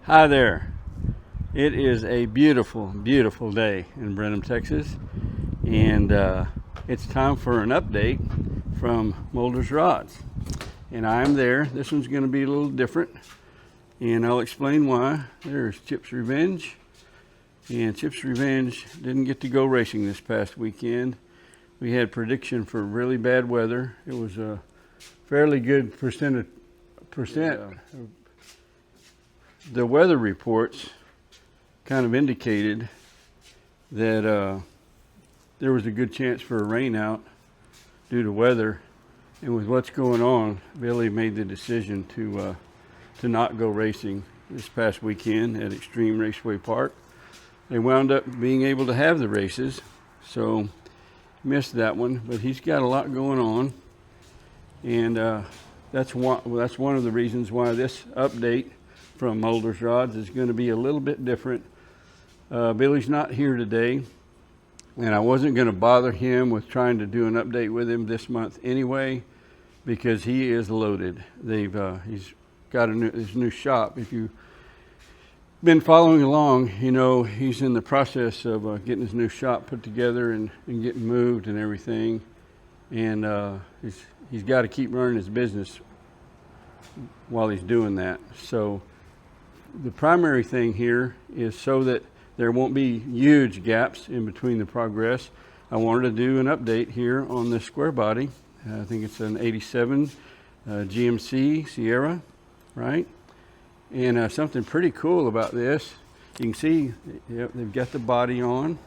Hi there. It is a beautiful, beautiful day in Brenham, Texas, and it's time for an update from Mulder's Rods. And I'm there. This one's going to be a little different, and I'll explain why. There's Chip's Revenge, and Chip's Revenge didn't get to go racing this past weekend. We had prediction for really bad weather. It was a fairly good percent. The weather reports kind of indicated that there was a good chance for a rain out due to weather, and with what's going on, Billy made the decision to not go racing this past weekend at Extreme Raceway Park. They wound up being able to have the races, so missed that one, but he's got a lot going on, and that's one of the reasons why this update from Mulder's Rods is going to be a little bit different. Billy's not here today, and I wasn't going to bother him with trying to do an update with him this month anyway, because he is loaded. He's got his new shop. If you've been following along, you know he's in the process of getting his new shop put together and getting moved and everything, and he's got to keep running his business while he's doing that. So the primary thing here is so that there won't be huge gaps in between the progress. I wanted to do an update here on this square body. I think it's an 87 GMC Sierra, right? And something pretty cool about this, you can see they've got the body on,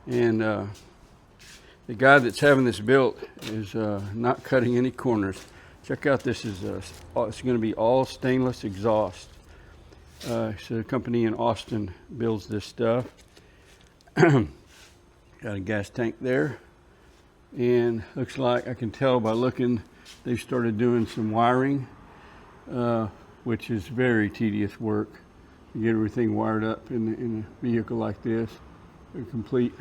and the guy that's having this built is not cutting any corners. Check out this, it's going to be all stainless exhaust. So a company in Austin builds this stuff. Got a gas tank there, and looks like, I can tell by looking, they've started doing some wiring, which is very tedious work to get everything wired up in a vehicle like this. A complete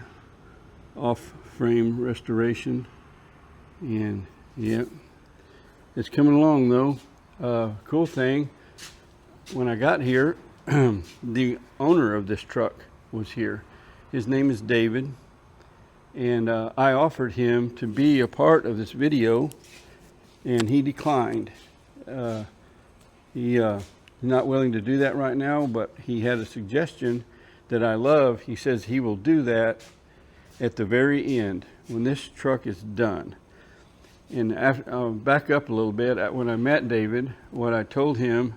off-frame restoration, and yeah, it's coming along though. Cool thing, when I got here, the owner of this truck was here. His name is David, and I offered him to be a part of this video, and he declined. He's not willing to do that right now, but he had a suggestion that I love. He says he will do that at the very end when this truck is done. And I'll back up a little bit. When I met David, what I told him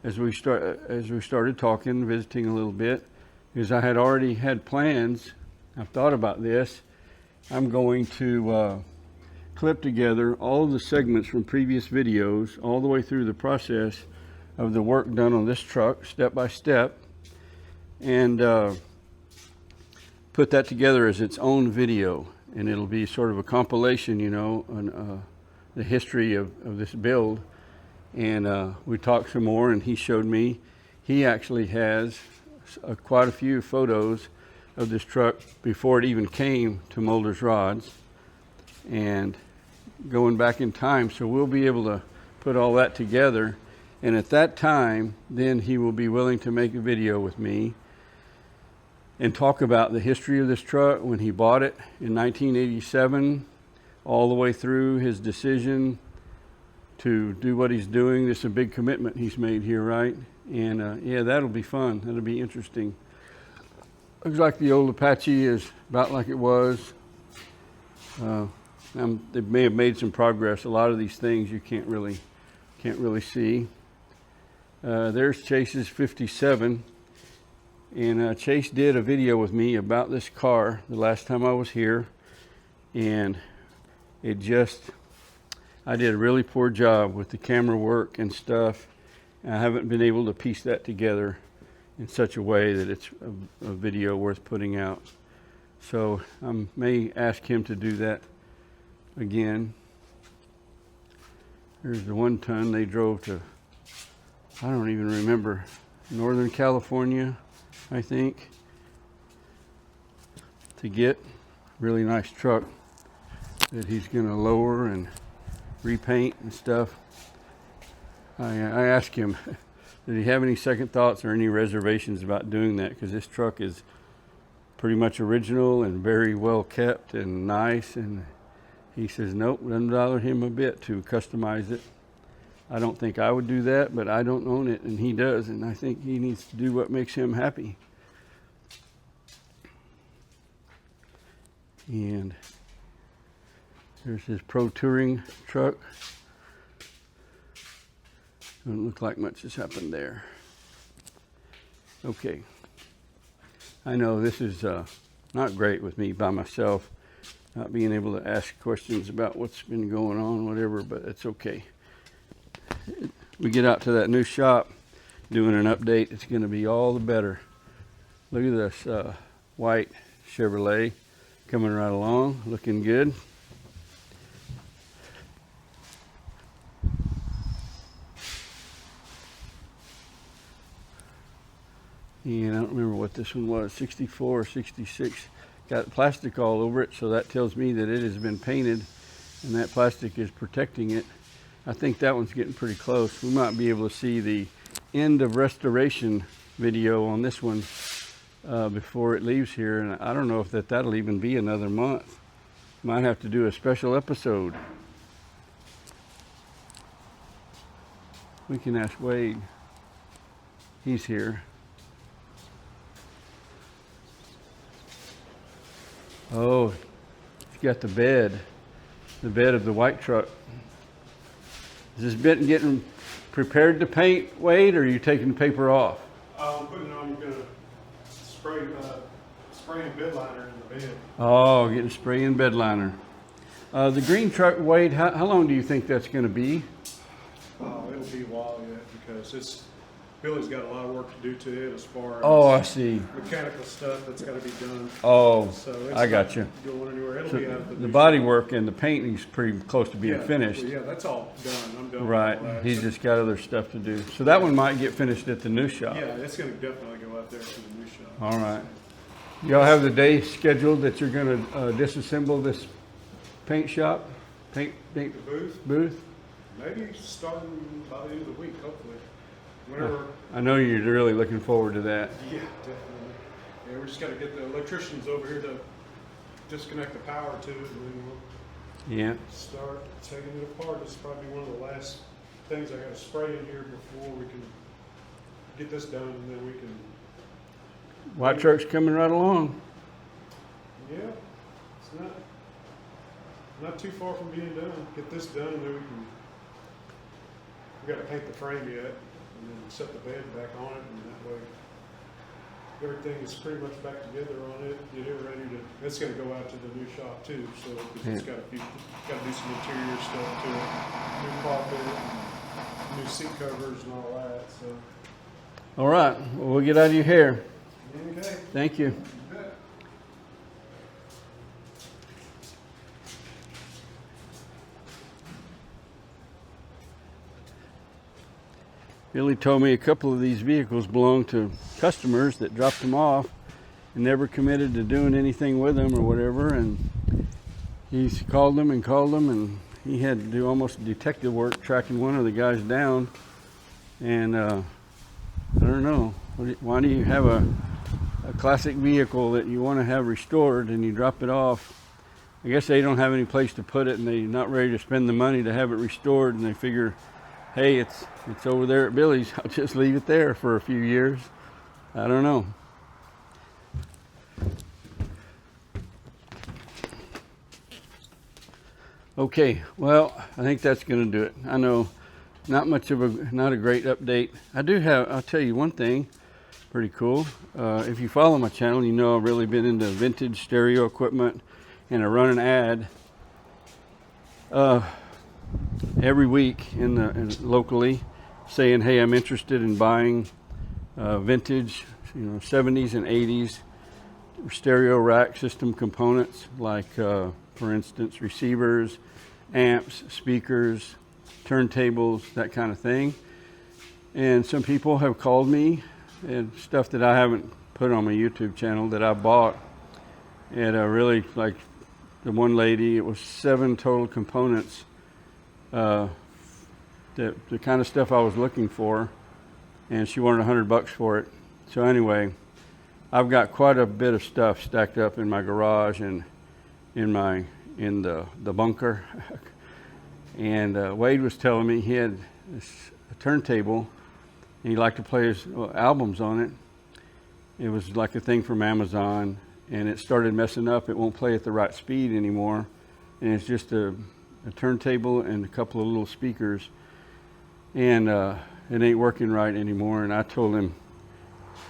as we started talking, visiting a little bit, is I had already had plans. I've thought about this. I'm going to clip together all of the segments from previous videos all the way through the process of the work done on this truck, step by step, and put that together as its own video. And it'll be sort of a compilation, you know, on the history of this build. And we talked some more, and he showed me he actually has quite a few photos of this truck before it even came to Mulder's Rods, and going back in time. So we'll be able to put all that together, and at that time, then he will be willing to make a video with me and talk about the history of this truck, when he bought it in 1987, all the way through his decision to do what he's doing. This is a big commitment he's made here, right? And yeah, that'll be fun. That'll be interesting. Looks like the old Apache is about like it was. They may have made some progress. A lot of these things you can't really see. There's Chase's 57. And Chase did a video with me about this car the last time I was here, and I did a really poor job with the camera work and stuff. I haven't been able to piece that together in such a way that it's a video worth putting out. So I may ask him to do that again. There's the 1 ton they drove to, I don't even remember, Northern California, I think, to get a really nice truck that he's going to lower and repaint and stuff. I asked him, did he have any second thoughts or any reservations about doing that? Because this truck is pretty much original and very well kept and nice. And he says, nope, doesn't bother him a bit to customize it. I don't think I would do that, but I don't own it, and he does, and I think he needs to do what makes him happy. And there's his Pro Touring truck. Doesn't look like much has happened there. Okay. I know this is not great with me by myself, not being able to ask questions about what's been going on, whatever, but it's okay. We get out to that new shop doing an update, it's going to be all the better. Look at this white Chevrolet coming right along, looking good. And I don't remember what this one was, 64 or 66. Got plastic all over it, so that tells me that it has been painted and that plastic is protecting it. I think that one's getting pretty close. We might be able to see the end of restoration video on this one before it leaves here, and I don't know if that'll even be another month. Might have to do a special episode. We can ask Wade. He's here. Oh, he's got the bed of the white truck. Is this bit getting prepared to paint, Wade, or are you taking the paper off? I'm putting on, I'm gonna spraying bed liner in the bed. Oh, getting spray and bed liner. The green truck, Wade, how long do you think that's going to be? Oh, it'll be a while yet because Billy's got a lot of work to do to it as far as I see. mechanical stuff that's got to be done. Oh, So it's I got you. Going anywhere. It'll So be out of the body work and the painting's pretty close to being finished. Well, yeah, that's all done. I'm done. Right. With all that. He's just got other stuff to do. So that one might get finished at the new shop. Yeah, it's gonna definitely go out there to the new shop. All right. Y'all have the day scheduled that you're going to disassemble this paint shop? Paint The booth, booth? maybe starting by the end of the week, hopefully. Whenever. I know you're really looking forward to that. Yeah, definitely. Yeah, we just got to get the electricians over here to disconnect the power to it, and then we'll Yeah. start taking it apart. This is probably one of the last things I got to spray in here before we can get this done, and then we can. White truck's coming right along. Yeah, it's not too far from being done. Get this done, and then we can. We got to paint the frame yet, and then set the bed back on it, and that way everything is pretty much back together on it. Get it ready to. It's going to go out to the new shop too, so it's got to do some interior stuff to it, new carpet, new seat covers, and all that. So. All right. Well, we'll get out of your hair. Okay. Thank you. Billy told me a couple of these vehicles belong to customers that dropped them off and never committed to doing anything with them or whatever, and he's called them, and he had to do almost detective work tracking one of the guys down. And I don't know, why do you have a classic vehicle that you want to have restored and you drop it off? I guess they don't have any place to put it, and they're not ready to spend the money to have it restored, and they figure, hey, it's over there at Billy's. I'll just leave it there for a few years. I don't know. Okay, well, I think that's going to do it. I know not a great update. I'll tell you one thing, pretty cool. If you follow my channel, you know I've really been into vintage stereo equipment, and I run an ad every week locally saying, hey, I'm interested in buying vintage, 70s and 80s stereo rack system components, like for instance receivers, amps, speakers, turntables, that kind of thing. And some people have called me and stuff that I haven't put on my YouTube channel that I bought. And I really, like the one lady, it was 7 total components, the kind of stuff I was looking for. and she wanted $100 for it. So anyway, I've got quite a bit of stuff stacked up in my garage and in the bunker. And Wade was telling me he had a turntable, and he liked to play his albums on it. It was like a thing from Amazon, and it started messing up. It won't play at the right speed anymore, and it's just a turntable and a couple of little speakers, and it ain't working right anymore. And I told him,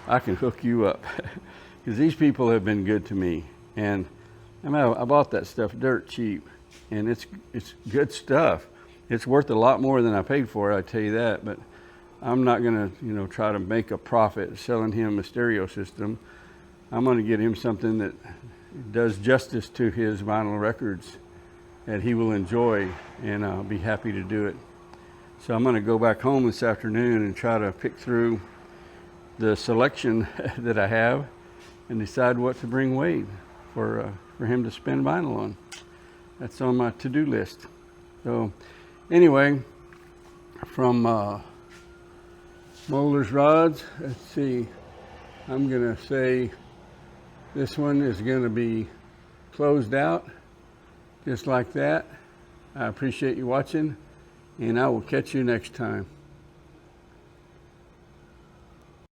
I can hook you up, because these people have been good to me. And I mean, I bought that stuff dirt cheap, and it's good stuff. It's worth a lot more than I paid for it, I tell you that. But I'm not gonna, try to make a profit selling him a stereo system. I'm gonna get him something that does justice to his vinyl records that he will enjoy, and I'll be happy to do it. So I'm gonna go back home this afternoon and try to pick through the selection that I have and decide what to bring Wade for him to spend vinyl on. That's on my to-do list. So anyway, from Mulders rods, let's see, I'm gonna say this one is gonna be closed out just like that. I appreciate you watching, and I will catch you next time.